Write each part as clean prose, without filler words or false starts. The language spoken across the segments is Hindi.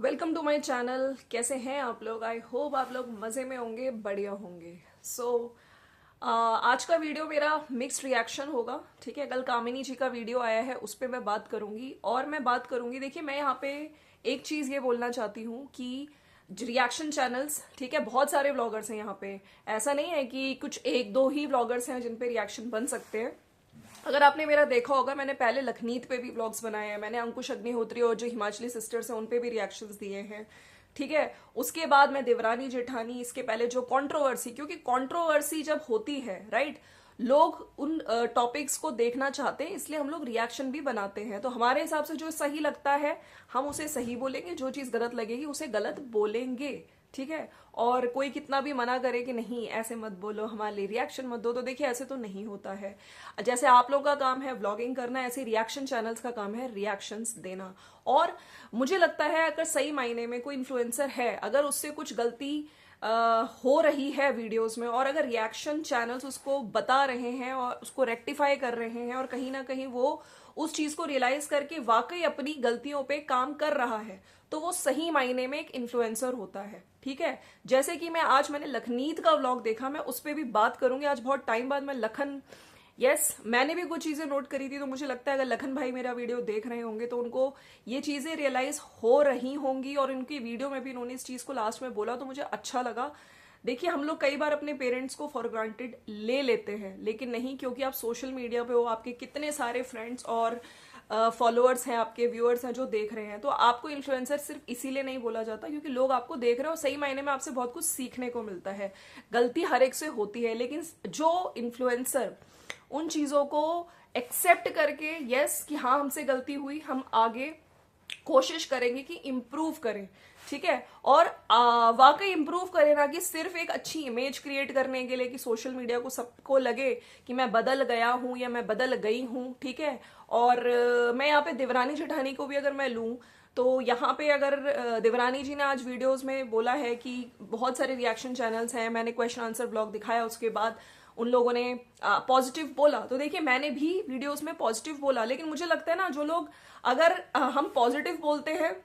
Welcome to my channel. कैसे हैं आप लोग? आई होप आप लोग मज़े में होंगे, बढ़िया होंगे। आज का वीडियो मेरा मिक्स्ड रिएक्शन होगा। ठीक है, कल कामिनी जी का वीडियो आया है, उस पर मैं बात करूंगी। और मैं बात करूंगी, देखिए मैं यहाँ पे एक चीज़ ये बोलना चाहती हूँ कि रिएक्शन चैनल्स, ठीक है, बहुत सारे व्लॉगर्स हैं यहाँ पे। ऐसा नहीं है कि कुछ एक दो ही व्लॉगर्स हैं जिन पे रिएक्शन बन सकते हैं। अगर आपने मेरा देखा होगा, मैंने पहले लखनीत पे भी व्लॉग्स बनाए हैं, मैंने अंकुश अग्निहोत्री और जो हिमाचली सिस्टर्स हैं उन पे भी रिएक्शंस दिए हैं। ठीक है, उसके बाद मैं देवरानी जेठानी, इसके पहले जो कंट्रोवर्सी, क्योंकि कंट्रोवर्सी जब होती है, राइट, लोग उन टॉपिक्स को देखना चाहते हैं, इसलिए हम लोग रिएक्शन भी बनाते हैं। तो हमारे हिसाब से जो सही लगता है हम उसे सही बोलेंगे, जो चीज गलत लगेगी उसे गलत बोलेंगे। ठीक है, और कोई कितना भी मना करे कि नहीं ऐसे मत बोलो, हमारे लिए रिएक्शन मत दो, तो देखिए ऐसे तो नहीं होता है। जैसे आप लोग का काम है व्लॉगिंग करना, ऐसे रिएक्शन चैनल्स का काम है रिएक्शंस देना। और मुझे लगता है अगर सही मायने में कोई इन्फ्लुएंसर है, अगर उससे कुछ गलती हो रही है वीडियोस में, और अगर रिएक्शन चैनल्स उसको बता रहे हैं और उसको रेक्टिफाई कर रहे हैं, और कहीं ना कहीं वो उस चीज को रियलाइज करके वाकई अपनी गलतियों पे काम कर रहा है, तो वो सही मायने में एक इन्फ्लुएंसर होता है। ठीक है, जैसे कि मैंने लखनीत का व्लॉग देखा, मैं उस पर भी बात करूंगी। आज बहुत टाइम बाद मैं लखन, मैंने भी कुछ चीजें नोट करी थी, तो मुझे लगता है अगर लखन भाई मेरा वीडियो देख रहे होंगे तो उनको ये चीजें रियलाइज हो रही होंगी, और उनकी वीडियो में भी इन्होंने इस चीज को लास्ट में बोला तो मुझे अच्छा लगा। देखिए हम लोग कई बार अपने पेरेंट्स को फॉर ग्रांटेड ले लेते हैं, लेकिन नहीं, क्योंकि आप सोशल मीडिया पे हो, आपके कितने सारे फ्रेंड्स और फॉलोअर्स हैं, आपके व्यूअर्स हैं जो देख रहे हैं, तो आपको इन्फ्लुएंसर सिर्फ इसीलिए नहीं बोला जाता क्योंकि लोग आपको देख रहे हैं और सही मायने में आपसे बहुत कुछ सीखने को मिलता है। गलती हर एक से होती है, लेकिन जो इन्फ्लुएंसर उन चीजों को एक्सेप्ट करके यस कि हाँ हमसे गलती हुई, हम आगे कोशिश करेंगे कि इम्प्रूव करें। ठीक है, और वाकई इम्प्रूव करें, ना कि सिर्फ एक अच्छी इमेज क्रिएट करने के लिए कि सोशल मीडिया को सबको लगे कि मैं बदल गया हूं या मैं बदल गई हूं। ठीक है, और मैं यहाँ पे देवरानी जेठानी को भी अगर मैं लूं, तो यहाँ पे अगर देवरानी जी ने आज वीडियोस में बोला है कि बहुत सारे रिएक्शन चैनल्स हैं, मैंने क्वेश्चन आंसर ब्लॉग दिखाया, उसके बाद उन लोगों ने पॉजिटिव बोला, तो देखिए मैंने भी वीडियोस में पॉजिटिव बोला, लेकिन मुझे लगता है ना, जो लोग, अगर हम पॉजिटिव बोलते हैं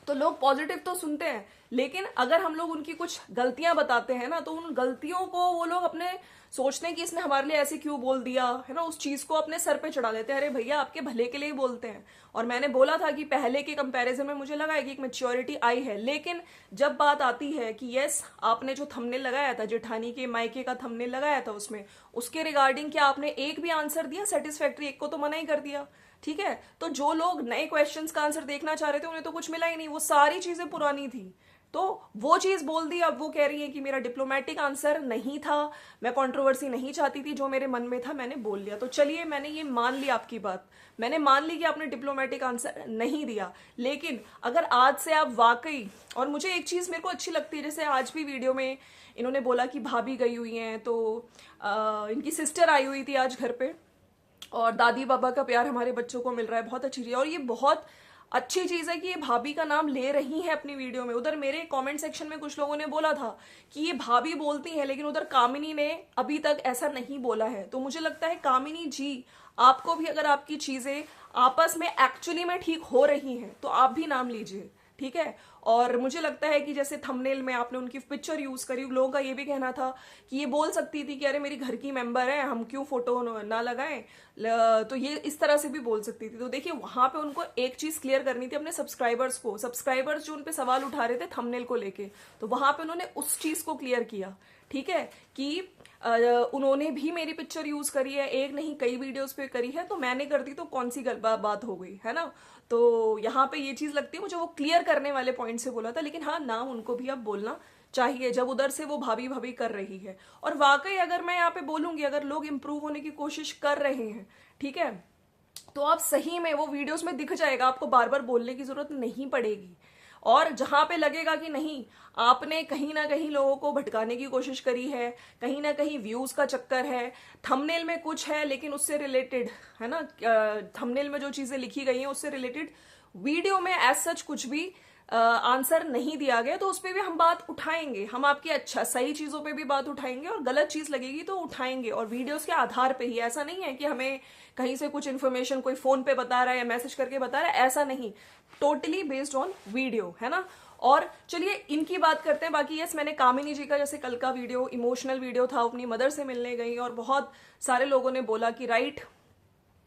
तो लोग पॉजिटिव तो सुनते हैं, लेकिन अगर हम लोग उनकी कुछ गलतियां बताते हैं ना, तो उन गलतियों को वो लोग अपने सोचते हैं कि इसने हमारे लिए ऐसे क्यों बोल दिया है ना, उस चीज को अपने सर पे चढ़ा लेते हैं। अरे भैया, आपके भले के लिए ही बोलते हैं। और मैंने बोला था कि पहले के कंपैरिजन में मुझे लगा है कि एक मेच्योरिटी आई है, लेकिन जब बात आती है कि यस आपने जो थंबनेल लगाया था, जेठानी के मायके का थंबनेल लगाया था, उसमें उसके रिगार्डिंग क्या आपने एक भी आंसर दिया सेटिस्फैक्ट्री? एक को तो मना ही कर दिया। ठीक है, तो जो लोग नए क्वेश्चंस का आंसर देखना चाह रहे थे उन्हें तो कुछ मिला ही नहीं, वो सारी चीजें पुरानी थी। तो वो चीज बोल दी, अब वो कह रही है कि मेरा डिप्लोमेटिक आंसर नहीं था, मैं कंट्रोवर्सी नहीं चाहती थी, जो मेरे मन में था मैंने बोल लिया। तो चलिए, मैंने ये मान ली आपकी बात, मैंने मान ली कि आपने डिप्लोमेटिक आंसर नहीं दिया, लेकिन अगर आज से आप वाकई, और मुझे एक चीज मेरे को अच्छी लगती है, जैसे आज भी वीडियो में इन्होंने बोला कि भाभी गई हुई हैं, तो इनकी सिस्टर आई हुई थी आज घर पे, और दादी बाबा का प्यार हमारे बच्चों को मिल रहा है, बहुत अच्छी चीज है। और ये बहुत अच्छी चीज है कि ये भाभी का नाम ले रही है अपनी वीडियो में। उधर मेरे कमेंट सेक्शन में कुछ लोगों ने बोला था कि ये भाभी बोलती है, लेकिन उधर कामिनी ने अभी तक ऐसा नहीं बोला है। तो मुझे लगता है कामिनी जी, आपको भी अगर आपकी चीजें आपस में एक्चुअली में ठीक हो रही हैं तो आप भी नाम लीजिए। ठीक है, और मुझे लगता है कि जैसे थंबनेल में आपने उनकी पिक्चर यूज करी, लोगों का ये भी कहना था कि ये बोल सकती थी कि अरे मेरी घर की मेंबर है, हम क्यों फोटो ना लगाएं, तो ये इस तरह से भी बोल सकती थी। तो देखिए वहां पे उनको एक चीज क्लियर करनी थी अपने सब्सक्राइबर्स को, सब्सक्राइबर्स जो उनपे सवाल उठा रहे थे थंबनेल को लेके, तो वहां पे उन्होंने उस चीज को क्लियर किया। ठीक है, कि उन्होंने भी मेरी पिक्चर यूज करी है, एक नहीं कई वीडियोस पे करी है, तो मैंने कर दी तो कौन सी बात हो गई, है ना। तो यहाँ पे ये चीज लगती है मुझे, वो क्लियर करने वाले पॉइंट से बोला था, लेकिन हाँ नाम उनको भी अब बोलना चाहिए जब उधर से वो भाभी भाभी कर रही है। और वाकई अगर मैं यहाँ पे बोलूंगी, अगर लोग इंप्रूव होने की कोशिश कर रहे हैं, ठीक है, तो आप सही में वो वीडियोस में दिख जाएगा, आपको बार बार बोलने की जरूरत नहीं पड़ेगी। और जहां पे लगेगा कि नहीं, आपने कहीं ना कहीं लोगों को भटकाने की कोशिश करी है, कहीं ना कहीं व्यूज का चक्कर है, थंबनेल में कुछ है लेकिन उससे रिलेटेड, है ना, थंबनेल में जो चीजें लिखी गई हैं उससे रिलेटेड वीडियो में एज सच कुछ भी आंसर नहीं दिया गया तो उस पर भी हम बात उठाएंगे। हम आपकी अच्छा सही चीजों पे भी बात उठाएंगे और गलत चीज लगेगी तो उठाएंगे, और वीडियोस के आधार पे ही। ऐसा नहीं है कि हमें कहीं से कुछ इन्फॉर्मेशन कोई फोन पे बता रहा है या मैसेज करके बता रहा है, ऐसा नहीं। टोटली बेस्ड ऑन वीडियो, है ना। और चलिए इनकी बात करते हैं। बाकी यस, मैंने कामिनी जी का जैसे कल का वीडियो इमोशनल वीडियो था, अपनी मदर से मिलने गई और बहुत सारे लोगों ने बोला कि राइट,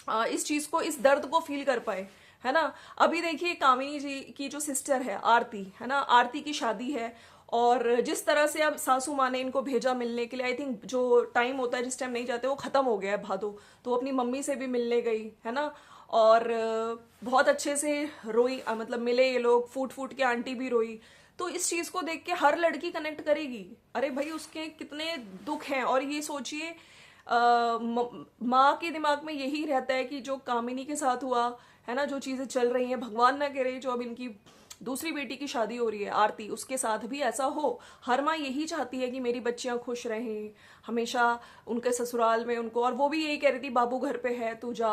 इस चीज को, इस दर्द को फील कर पाए, है ना। अभी देखिए कामिनी जी की जो सिस्टर है आरती, है ना, आरती की शादी है, और जिस तरह से अब सासू माँ ने इनको भेजा मिलने के लिए, आई थिंक जो टाइम होता है जिस टाइम नहीं जाते वो खत्म हो गया है भादो, तो वो अपनी मम्मी से भी मिलने गई, है ना। और बहुत अच्छे से रोई, मतलब मिले ये लोग, फूट फूट के आंटी भी रोई। तो इस चीज को देख के हर लड़की कनेक्ट करेगी, अरे भाई उसके कितने दुख हैं। और ये सोचिए माँ के दिमाग में यही रहता है कि जो कामिनी के साथ हुआ, है ना, जो चीजें चल रही हैं, भगवान ना करे जो अब इनकी दूसरी बेटी की शादी हो रही है आरती, उसके साथ भी ऐसा हो। हर माँ यही चाहती है कि मेरी बच्चियां खुश रहें हमेशा उनके ससुराल में उनको, और वो भी यही कह रही थी बाबू घर पे है तू जा,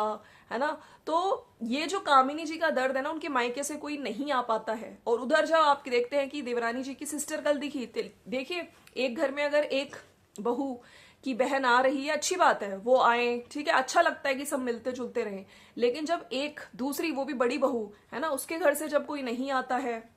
है ना। तो ये जो कामिनी जी का दर्द है ना, उनके मायके से कोई नहीं आ पाता है। और उधर जब आप देखते हैं कि देवरानी जी की सिस्टर कल दिखी, देखिए एक घर में अगर एक बहू की बहन आ रही है, अच्छी बात है, वो आए, ठीक है, अच्छा लगता है कि सब मिलते जुलते रहें। लेकिन जब एक दूसरी, वो भी बड़ी बहू, है ना, उसके घर से जब कोई नहीं आता है,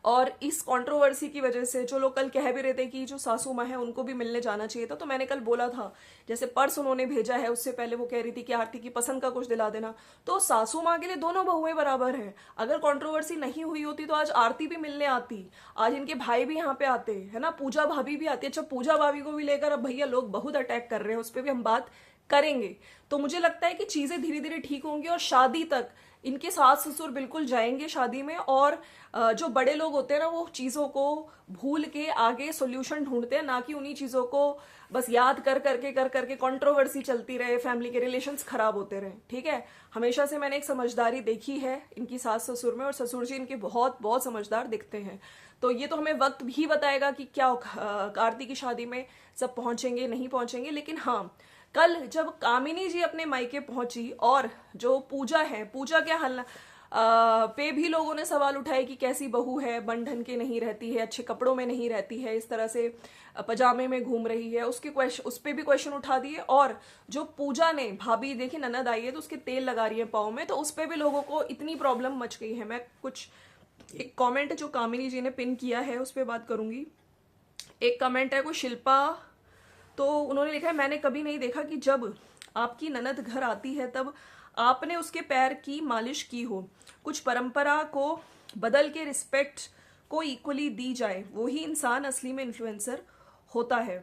और इस कंट्रोवर्सी की वजह से जो लोग कल कह भी रहे थे कि जो सासू माँ है उनको भी मिलने जाना चाहिए था, तो मैंने कल बोला था जैसे पर्स उन्होंने भेजा है, उससे पहले वो कह रही थी कि आरती की पसंद का कुछ दिला देना, तो सासू माँ के लिए दोनों बहुएं बराबर हैं। अगर कंट्रोवर्सी नहीं हुई होती तो आज आरती भी मिलने आती, आज इनके भाई भी यहाँ पे आते, है ना, पूजा भाभी भी आती। अच्छा, पूजा भाभी को भी लेकर अब भैया लोग बहुत अटैक कर रहे हैं, उस पर भी हम बात करेंगे। तो मुझे लगता है कि चीजें धीरे धीरे ठीक होंगी, और शादी तक इनके सास ससुर बिल्कुल जाएंगे शादी में। और जो बड़े लोग होते हैं ना, वो चीजों को भूल के आगे सॉल्यूशन ढूंढते हैं, ना कि उन्हीं चीजों को बस याद कर करके कंट्रोवर्सी चलती रहे, फैमिली के रिलेशंस खराब होते रहे, ठीक है। हमेशा से मैंने एक समझदारी देखी है इनकी सास ससुर में, और ससुर जी इनके बहुत बहुत समझदार दिखते हैं। तो ये तो हमें वक्त भी बताएगा कि क्या आरती की शादी में सब पहुंचेंगे नहीं पहुंचेंगे। लेकिन हाँ, कल जब कामिनी जी अपने मायके पहुंची, और जो पूजा है, पूजा क्या हाल पे भी लोगों ने सवाल उठाए कि कैसी बहू है, बन ढंग के नहीं रहती है, अच्छे कपड़ों में नहीं रहती है, इस तरह से पजामे में घूम रही है, उसके क्वेश्चन, उस पे भी क्वेश्चन उठा दिए। और जो पूजा ने, भाभी देखिए ननद आई है तो उसके तेल लगा रही है पाँव में, तो उस पे भी लोगों को इतनी प्रॉब्लम मच गई है। मैं कुछ एक कमेंट जो कामिनी जी ने पिन किया है उस पर बात करूंगी। एक कमेंट है कोई शिल्पा, तो उन्होंने लिखा है मैंने कभी नहीं देखा कि जब आपकी ननद घर आती है तब आपने उसके पैर की मालिश की हो। कुछ परंपरा को बदल के रिस्पेक्ट को इक्वली दी जाए, वही इंसान असली में इन्फ्लुएंसर होता है।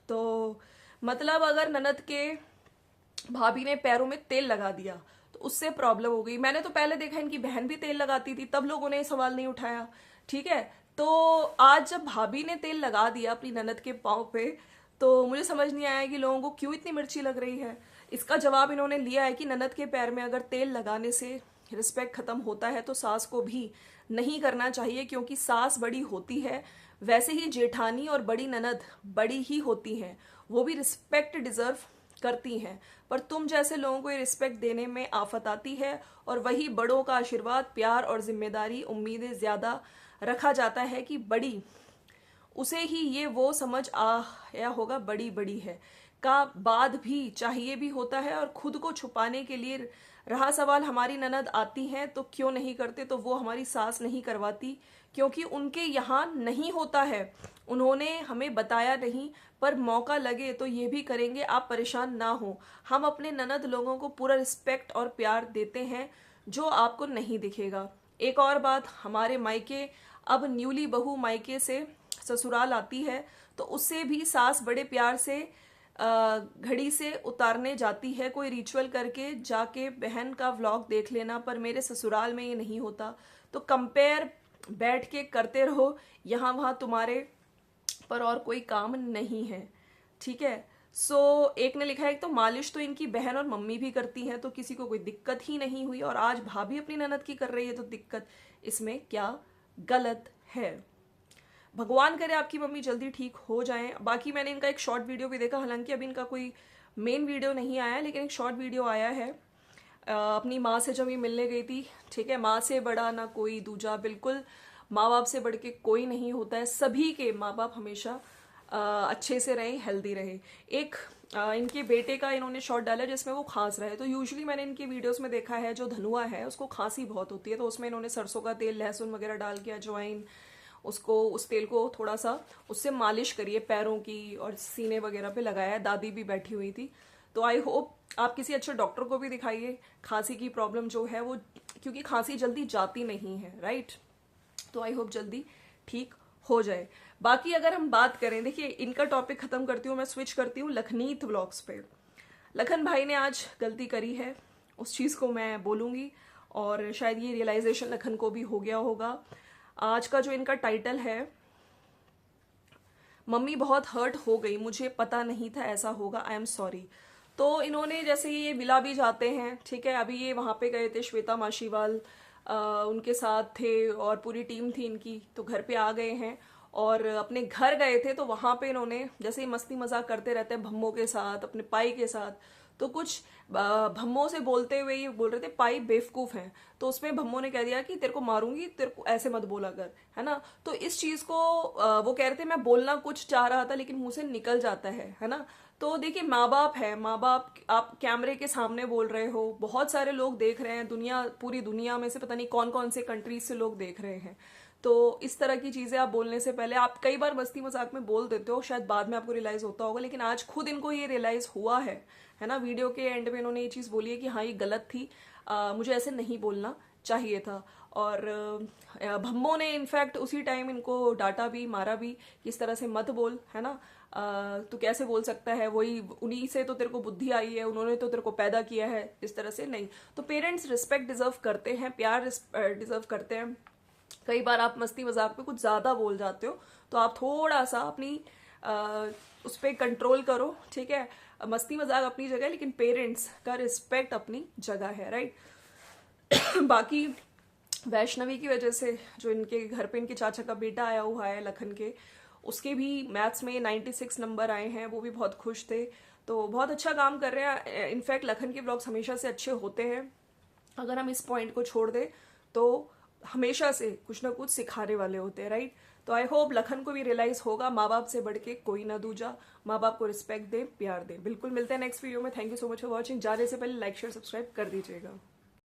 तो मतलब अगर ननद के भाभी ने पैरों में तेल लगा दिया तो उससे प्रॉब्लम हो गई। मैंने तो पहले देखा इनकी बहन भी तेल लगाती थी, तब लोगों ने सवाल नहीं उठाया, ठीक है। तो आज जब भाभी ने तेल लगा दिया अपनी ननद के पाँव पे, तो मुझे समझ नहीं आया कि लोगों को क्यों इतनी मिर्ची लग रही है। इसका जवाब इन्होंने लिया है कि ननद के पैर में अगर तेल लगाने से रिस्पेक्ट खत्म होता है तो सास को भी नहीं करना चाहिए, क्योंकि सास बड़ी होती है, वैसे ही जेठानी और बड़ी ननद बड़ी ही होती हैं, वो भी रिस्पेक्ट डिजर्व करती हैं। पर तुम जैसे लोगों को ये रिस्पेक्ट देने में आफत आती है, और वही बड़ों का आशीर्वाद, प्यार और जिम्मेदारी, उम्मीदें ज्यादा रखा जाता है कि बड़ी उसे ही ये वो समझ आया होगा बड़ी बड़ी है का बाद भी चाहिए भी होता है। और खुद को छुपाने के लिए रहा सवाल, हमारी ननद आती हैं तो क्यों नहीं करते, तो वो हमारी सास नहीं करवाती क्योंकि उनके यहाँ नहीं होता है, उन्होंने हमें बताया नहीं, पर मौका लगे तो ये भी करेंगे, आप परेशान ना हो। हम अपने ननद लोगों को पूरा रिस्पेक्ट और प्यार देते हैं जो आपको नहीं दिखेगा। एक और बात, हमारे मायके अब न्यूली बहू मायके से ससुराल आती है तो उससे भी सास बड़े प्यार से घड़ी से उतारने जाती है, कोई रिचुअल करके जाके बहन का व्लॉग देख लेना, पर मेरे ससुराल में ये नहीं होता। तो कंपेयर बैठ के करते रहो, यहाँ वहाँ तुम्हारे पर और कोई काम नहीं है, ठीक है। सो एक ने लिखा है तो मालिश तो इनकी बहन और मम्मी भी करती हैं, तो किसी को कोई दिक्कत ही नहीं हुई, और आज भाभी अपनी ननद की कर रही है तो दिक्कत इसमें क्या गलत है। भगवान करे आपकी मम्मी जल्दी ठीक हो जाएं। बाकी मैंने इनका एक शॉर्ट वीडियो भी देखा, हालांकि अभी इनका कोई मेन वीडियो नहीं आया, लेकिन एक शॉर्ट वीडियो आया है अपनी माँ से जब ये मिलने गई थी, ठीक है, माँ से बड़ा ना कोई दूजा, बिल्कुल माँ बाप से बढ़ के कोई नहीं होता है। सभी के माँ बाप हमेशा अच्छे से रहे, हेल्दी रहे। एक इनके बेटे का इन्होंने शॉट डाला जिसमें वो खांस रहे। तो यूजुअली मैंने इनकी वीडियोस में देखा है जो धनुआ है उसको खांसी बहुत होती है, तो उसमें इन्होंने सरसों का तेल, लहसुन वगैरह डाल के, अजवाइन, उसको उस तेल को थोड़ा सा उससे मालिश करिए पैरों की और सीने वगैरह पे लगाया। दादी भी बैठी हुई थी। तो आई होप आप किसी अच्छे डॉक्टर को भी दिखाइए। खांसी की प्रॉब्लम जो है वो, क्योंकि खांसी जल्दी जाती नहीं है, राइट। तो आई होप जल्दी ठीक हो जाए। बाकी अगर हम बात करें, देखिए इनका टॉपिक खत्म करती हूँ, मैं स्विच करती हूँ लखनीत व्लॉग्स पे। लखन भाई ने आज गलती करी है, उस चीज़ को मैं बोलूँगी, और शायद ये रियलाइजेशन लखन को भी हो गया होगा। आज का जो इनका टाइटल है, मम्मी बहुत हर्ट हो गई, मुझे पता नहीं था ऐसा होगा, आई एम सॉरी। तो इन्होंने जैसे ये विला भी जाते हैं, ठीक है, अभी ये वहाँ पे गए थे, श्वेता माशीवाल उनके साथ थे और पूरी टीम थी इनकी, तो घर पे आ गए हैं और अपने घर गए थे। तो वहाँ पे इन्होंने जैसे ही मस्ती मजाक करते रहते हैं भम्मों के साथ, अपने पाई के साथ, तो कुछ भम्मों से बोलते हुए ये बोल रहे थे पाई बेवकूफ हैं। तो उसमें भम्मों ने कह दिया कि तेरे को मारूंगी, तेरे को ऐसे मत बोला कर, है ना। तो इस चीज को वो कह रहे थे मैं बोलना कुछ चाह रहा था लेकिन मुंह से निकल जाता है ना। तो देखिए माँ बाप है, माँ बाप आप कैमरे के सामने बोल रहे हो, बहुत सारे लोग देख रहे हैं, दुनिया, पूरी दुनिया में से पता नहीं कौन कौन से कंट्रीज से लोग देख रहे हैं। तो इस तरह की चीजें आप बोलने से पहले, आप कई बार मस्ती मजाक में बोल देते हो, शायद बाद में आपको रियलाइज होता होगा, लेकिन आज खुद इनको ये रियलाइज हुआ है ना। वीडियो के एंड में इन्होंने ये चीज बोली है कि हाँ ये गलत थी, मुझे ऐसे नहीं बोलना चाहिए था। और भम्मो ने इनफैक्ट उसी टाइम इनको डांटा भी, मारा भी कि इस तरह से मत बोल, है ना। तू कैसे बोल सकता है, वही उन्हीं से तो तेरे को बुद्धि आई है, उन्होंने तो तेरे को पैदा किया है, इस तरह से नहीं। तो पेरेंट्स रिस्पेक्ट डिजर्व करते हैं, प्यार डिजर्व करते हैं। कई बार आप मस्ती मजाक पे कुछ ज्यादा बोल जाते हो, तो आप थोड़ा सा अपनी उस पर कंट्रोल करो, ठीक है। मस्ती मजाक अपनी जगह है, लेकिन पेरेंट्स का रिस्पेक्ट अपनी जगह है, राइट। बाकी वैष्णवी की वजह से जो इनके घर पे इनके चाचा का बेटा आया हुआ है लखन के, उसके भी मैथ्स में 96 नंबर आए हैं, वो भी बहुत खुश थे। तो बहुत अच्छा काम कर रहे हैं। इनफैक्ट लखन के ब्लॉग्स हमेशा से अच्छे होते हैं, अगर हम इस पॉइंट को छोड़ दें तो हमेशा से कुछ ना कुछ सिखाने वाले होते हैं, राइट। तो आई होप लखन को भी रियलाइज होगा, माँ बाप से बढ़ के कोई ना दूजा, माँ बाप को रिस्पेक्ट दे, प्यार दे। बिल्कुल मिलते हैं नेक्स्ट वीडियो में। Thank you so much for watching. जाने से पहले लाइक शेयर सब्सक्राइब कर दीजिएगा।